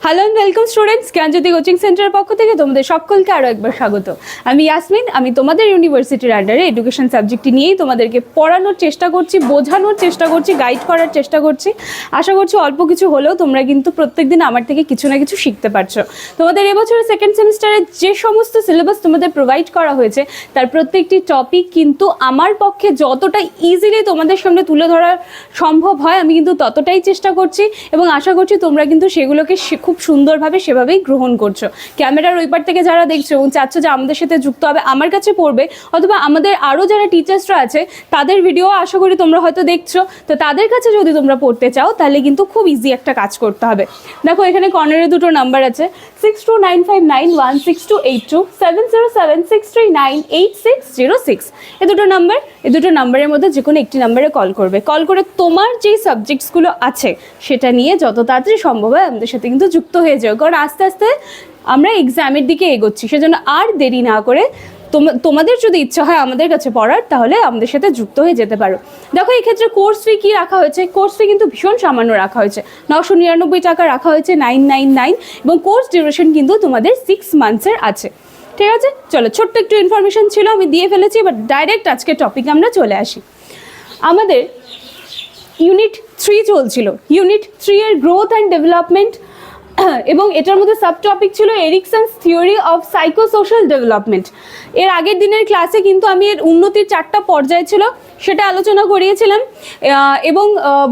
Hello and welcome students, Gyanjyoti coaching সেন্টারের পক্ষ থেকে তোমাদের সকলকে আরও একবার স্বাগত। আমি ইয়াসমিন, আমি তোমাদের ইউনিভার্সিটির আন্ডারে এডুকেশন সাবজেক্টটি নিয়েই তোমাদেরকে পড়ানোর চেষ্টা করছি, বোঝানোর চেষ্টা করছি, গাইড করার চেষ্টা করছি। আশা করছি অল্প কিছু হলেও তোমরা কিন্তু প্রত্যেকদিন আমার থেকে কিছু না কিছু শিখতে পারছো। তোমাদের এবছরের সেকেন্ড সেমিস্টারে যে সমস্ত সিলেবাস তোমাদের প্রোভাইড করা হয়েছে তার প্রত্যেকটি টপিক কিন্তু আমার পক্ষে যতটা ইজিলি তোমাদের সামনে তুলে ধরা সম্ভব হয় আমি কিন্তু ততটাই চেষ্টা করছি এবং আশা করছি তোমরা কিন্তু সেগুলোকে খুব সুন্দরভাবে সেভাবেই গ্রহণ করছো। ক্যামেরার ওই পার থেকে যারা দেখছো এবং চাচ্ছ যে আমাদের সাথে যুক্ত হবে, আমার কাছে পড়বে, অথবা আমাদের আরও যারা টিচার্সরা আছে তাদের ভিডিও আশা করি তোমরা হয়তো দেখছো, তো তাদের কাছে যদি তোমরা পড়তে চাও তাহলে কিন্তু খুব ইজি একটা কাজ করতে হবে। দেখো এখানে কর্নারে দুটো নাম্বার আছে, 6295916282, 7076398606। এই দুটো নাম্বারের মধ্যে যে কোনো একটি নাম্বারে কল করবে। কল করে তোমার যেই সাবজেক্টসগুলো আছে সেটা নিয়ে যত তাড়াতাড়ি সম্ভব হয় আমাদের সাথে কিন্তু যুক্ত হয়ে যাও, কারণ আস্তে আস্তে আমরা এক্সামের দিকে এগোচ্ছি, সেজন্য আর দেরি না করে তোমাদের যদি ইচ্ছা হয় আমাদের কাছে পড়ার তাহলে আমাদের সাথে যুক্ত হয়ে যেতে পারো। দেখো এই ক্ষেত্রে কোর্স ফি কী রাখা হয়েছে, কোর্স ফি কিন্তু ভীষণ সামান্য রাখা হয়েছে, 999 টাকা রাখা হয়েছে, 999, এবং কোর্স ডিউরেশন কিন্তু তোমাদের 6 মান্থসের আছে। ঠিক আছে, চলো ছোট্ট একটু ইনফরমেশন ছিল আমি দিয়ে ফেলেছি, এবার ডাইরেক্ট আজকে টপিকে আমরা চলে আসি। আমাদের ইউনিট 3 চলছিল, ইউনিট 3 এর গ্রোথ অ্যান্ড ডেভেলপমেন্ট, এবং এটার মধ্যে সাব টপিক ছিল এরিকসনস থিওরি অফ সাইকোসোশ্যাল ডেভেলপমেন্ট। এর আগের দিনের ক্লাসে কিন্তু আমি এর উন্নতির 4টা পর্যায় ছিল সেটা আলোচনা করিয়েছিলাম এবং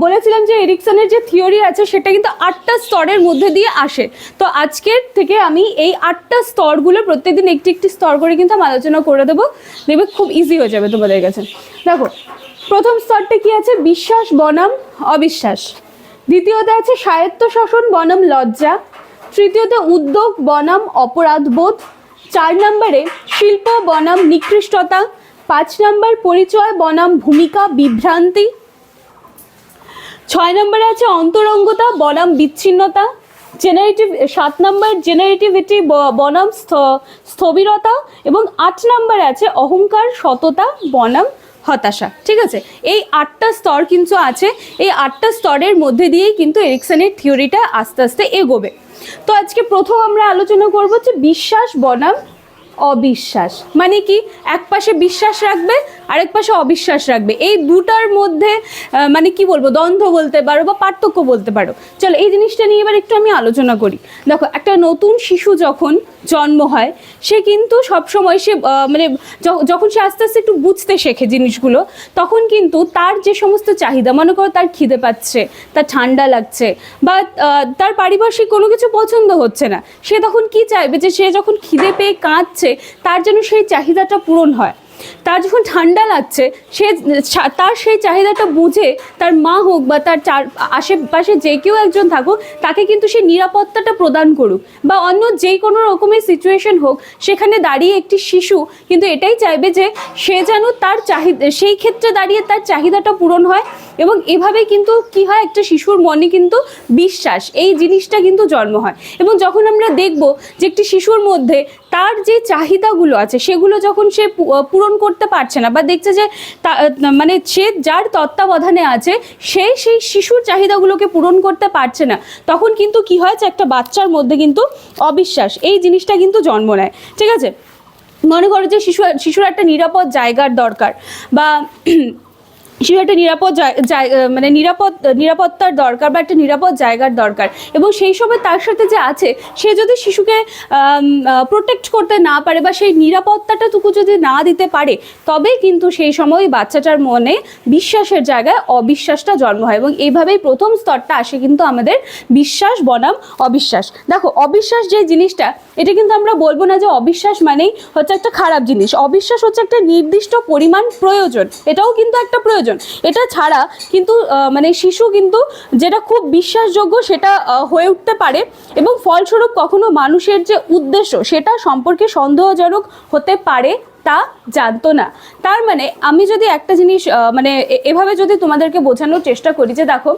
বলেছিলাম যে এরিকসনের যে থিওরি আছে সেটা কিন্তু 8টা স্তরের মধ্যে দিয়ে আসে। তো আজকের থেকে আমি এই 8টা স্তরগুলো প্রত্যেকদিন একটি একটি স্তর করে কিন্তু আমি আলোচনা করে দেবো, দেখবে খুব ইজি হয়ে যাবে তোমাদের কাছে। দেখো প্রথম স্তরটা কি আছে, বিশ্বাস বনাম অবিশ্বাস। দ্বিতীয়তে আছে স্বায়ত্তশাসন বনাম লজ্জা। তৃতীয়তে উদ্যোগ বনাম অপরাধবোধ। 4 নম্বরে শিল্প বনাম নিকৃষ্টতা। 5 নম্বর পরিচয় বনাম ভূমিকা বিভ্রান্তি। 6 নম্বরে আছে অন্তরঙ্গতা বনাম বিচ্ছিন্নতা। 7 নম্বর জেনারেটিভিটি বনাম স্থবিরতা, এবং 8 নম্বরে আছে অহংকার সততা বনাম হতাশা। ঠিক আছে, এই 8টা স্তর কিন্তু আছে, এই 8টা স্তরের মধ্যে দিয়েই কিন্তু এরিকসনের থিওরিটা আস্তে আস্তে এগোবে। তো আজকে প্রথম আমরা আলোচনা করবো যে বিশ্বাস বনাম অবিশ্বাস। মানে কি, এক পাশে বিশ্বাস রাখবে আরেক পাশে অবিশ্বাস রাখবে, এই দুটার মধ্যে মানে কি বলবো, দ্বন্দ্ব বলতে পারো বা পার্থক্য বলতে পারো। চলো এই জিনিসটা নিয়ে এবার একটু আমি আলোচনা করি। দেখো একটা নতুন শিশু যখন জন্ম হয় সে কিন্তু সবসময় সে মানে যখন সে আস্তে আস্তে একটু বুঝতে শেখে জিনিসগুলো, তখন কিন্তু তার যে সমস্ত চাহিদা, মনে করো তার খিদে পাচ্ছে, তার ঠান্ডা লাগছে, বা তার পারিপার্শ্বিক কোনো কিছু পছন্দ হচ্ছে না, সে তখন কি চাইবে যে সে যখন খিদে পেয়ে কাঁদছে তার যেন সেই চাহিদাটা পূরণ হয়। তার যখন ঠান্ডা লাগছে সে তার সেই চাহিদাটা বুঝে তার মা হোক বা তার আশেপাশে যে কেউ একজন থাকুক তাকে কিন্তু সে নিরাপত্তাটা প্রদান করুক, বা অন্য যে কোনো রকমের সিচুয়েশন হোক সেখানে দাঁড়িয়ে একটি শিশু কিন্তু এটাই চাইবে যে সে যেন তার চাহিদা, সেই ক্ষেত্রে দাঁড়িয়ে তার চাহিদাটা পূরণ হয়। এবং এভাবে কিন্তু কি হয়, একটা শিশুর মনে কিন্তু বিশ্বাস এই জিনিসটা কিন্তু জন্ম হয়। এবং যখন আমরা দেখব যে একটি শিশুর মধ্যে তার যে চাহিদাগুলো আছে সেগুলো যখন সে পূরণ করতে পারছে না, বা দেখছে যে মানে সে যার তত্ত্বাবধানে আছে সেই শিশুর চাহিদাগুলোকে পূরণ করতে পারছে না, তখন কিন্তু কি হয় যে একটা বাচ্চার মধ্যে কিন্তু অবিশ্বাস এই জিনিসটা কিন্তু জন্ম নেয়। ঠিক আছে, মনে করো যে শিশুর একটা নিরাপদ জায়গার দরকার, বা শিশু একটা মানে নিরাপত্তার দরকার, বা একটা নিরাপদ জায়গার দরকার, এবং সেই সময় তার সাথে যে আছে সে যদি শিশুকে প্রোটেক্ট করতে না পারে বা সেই নিরাপত্তাটাটুকু যদি না দিতে পারে, তবে কিন্তু সেই সময় বাচ্চাটার মনে বিশ্বাসের জায়গায় অবিশ্বাসটা জন্ম হয়। এবং এইভাবেই প্রথম স্তরটা আসে কিন্তু আমাদের বিশ্বাস বনাম অবিশ্বাস। দেখো অবিশ্বাস যে জিনিসটা, এটা কিন্তু আমরা বলবো না যে অবিশ্বাস মানেই হচ্ছে একটা খারাপ জিনিস। অবিশ্বাস হচ্ছে একটা নির্দিষ্ট পরিমাণ প্রয়োজন, এটাও কিন্তু একটা প্রয়োজন। এটা ছাড়া কিন্তু মানে শিশু কিন্তু যেটা খুব বিশ্বাসযোগ্য সেটা হয়ে উঠতে পারে, এবং ফলস্বরূপ কখনো মানুষের যে উদ্দেশ্য সেটা সম্পর্কে সন্দেহজনক হতে পারে তা জানতো না। তার মানে আমি যদি একটা জিনিস মানে এভাবে যদি তোমাদেরকে বোঝানোর চেষ্টা করি যে দেখো,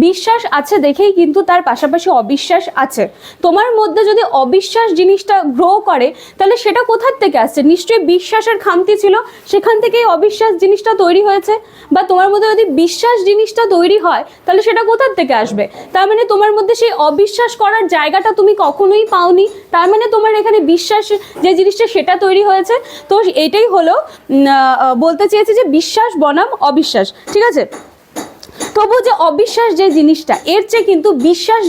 বিশ্বাস আছে দেখেই কিন্তু তার পাশাপাশি অবিশ্বাস আছে। তোমার মধ্যে যদি অবিশ্বাস জিনিসটা গ্রো করে তাহলে সেটা কোথার থেকে আসছে? নিশ্চয়ই বিশ্বাসের খামতি ছিল, সেখান থেকেই অবিশ্বাস জিনিসটা তৈরি হয়েছে। বা তোমার মধ্যে যদি বিশ্বাস জিনিসটা তৈরি হয় তাহলে সেটা কোথার থেকে আসবে? তার মানে তোমার মধ্যে সেই অবিশ্বাস করার জায়গাটা তুমি কখনোই পাওনি, তার মানে তোমার এখানে বিশ্বাস যে জিনিসটা সেটা তৈরি হয়েছে। তো এটাই হলো বলতে চেয়েছি যে বিশ্বাস বনাম অবিশ্বাস, ঠিক আছে? তবু যে অবিশ্বাস যে জিনিসটা, এর চেয়ে কিন্তু বিশ্বাস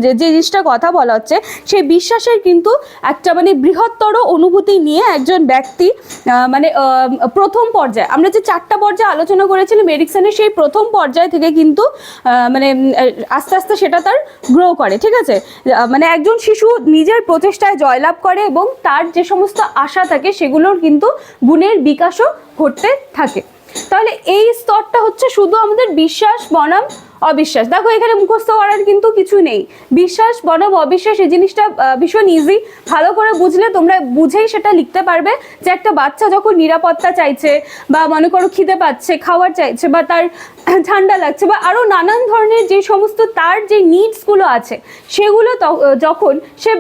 যে জিনিসটা কথা বলা হচ্ছে, সেই বিশ্বাসের কিন্তু একটা মানে বৃহত্তর অনুভূতি নিয়ে একজন ব্যক্তি মানে প্রথম পর্যায়ে, আমরা যে 4টা পর্যায়ে আলোচনা করেছিলাম এরিকসনের, সেই প্রথম পর্যায় থেকে কিন্তু মানে আস্তে আস্তে সেটা তার গ্রো করে, ঠিক আছে? মানে একজন শিশু নিজের প্রচেষ্টায় জয়লাভ করে এবং তার যে সমস্ত আশা থাকে সেগুলোর কিন্তু গুণের বিকাশও ঘটতে থাকে। তাহলে এই স্তরটা হচ্ছে শুধু আমাদের বিশ্বাস বনাম অবিশ্বাস। দেখো এখানে মুখস্থ করার কিন্তু কিছু নেই, বিশ্বাস বনাম অবিশ্বাস এই জিনিসটা ভীষণ ইজি। ভালো করে বুঝলে তোমরা বুঝেই সেটা লিখতে পারবে যে একটা বাচ্চা যখন নিরাপত্তা চাইছে, বা মনে করো খিদে পাচ্ছে, খাবার চাইছে, বা তার ঠান্ডা লাগছে, বা আরও নানান ধরনের যে সমস্ত তার যে নিডসগুলো আছে সেগুলো যখন সে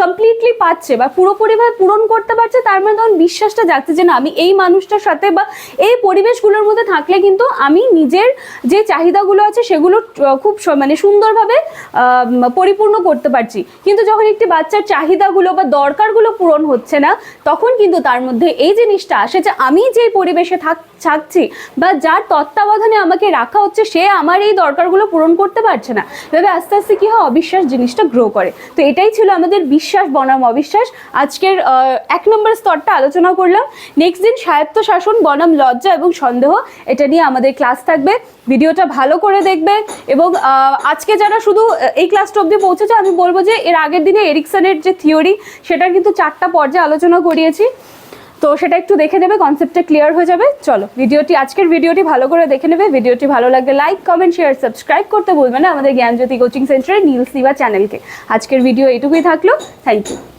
কমপ্লিটলি পাচ্ছে বা পুরোপুরিভাবে পূরণ করতে পারছে, তার মানে তখন বিশ্বাসটা জাগছে যে না, আমি এই মানুষটার সাথে বা এই পরিবেশগুলোর মধ্যে থাকলে কিন্তু আমি নিজের যে চাহিদাগুলো আছে সেগুলো খুব মানে সুন্দরভাবে পরিপূর্ণ করতে পারছি। কিন্তু যখন একটি বাচ্চার চাহিদাগুলো বা দরকারগুলো পূরণ হচ্ছে না, তখন কিন্তু তার মধ্যে এই জিনিসটা আসে যে আমি যে পরিবেশে থাকছি বা যার তত্ত্বাবধানে আমাকে রাখা হচ্ছে, সে আমার এই দরকারগুলো পূরণ করতে পারছে না। এভাবে আস্তে আস্তে কি হয়, অবিশ্বাস জিনিসটা গ্রো করে। তো এটাই ছিল আমাদের বিশ্বাস বনাম অবিশ্বাস। আজকের 1 নম্বর স্তরটা আলোচনা করলাম। নেক্সট দিন স্বায়ত্তশাসন বনাম লজ্জা এবং সন্দেহ, এটা নিয়ে আমাদের ক্লাস থাকবে। ভিডিওটা ভালো করে দেখবে এবং আজকে যারা শুধু এই ক্লাসটা অবধি পৌঁছেছে, আমি বলবো যে এর আগের দিনে এরিকসনের যে থিওরি সেটা কিন্তু 4টা পর্যায়ে আলোচনা করিয়েছি, তো সেটা একটু দেখে নেবে, কনসেপ্টটা ক্লিয়ার হয়ে যাবে। চলো আজকের ভিডিওটি ভালো করে দেখে নেবে। ভিডিওটি ভালো লাগলে লাইক, কমেন্ট, শেয়ার, সাবস্ক্রাইব করতে ভুলবে না আমাদের জ্ঞানজ্যোতি কোচিং সেন্টারের নীল সিভা চ্যানেলকে। আজকের ভিডিও এইটুকুই থাকলো। Thank you.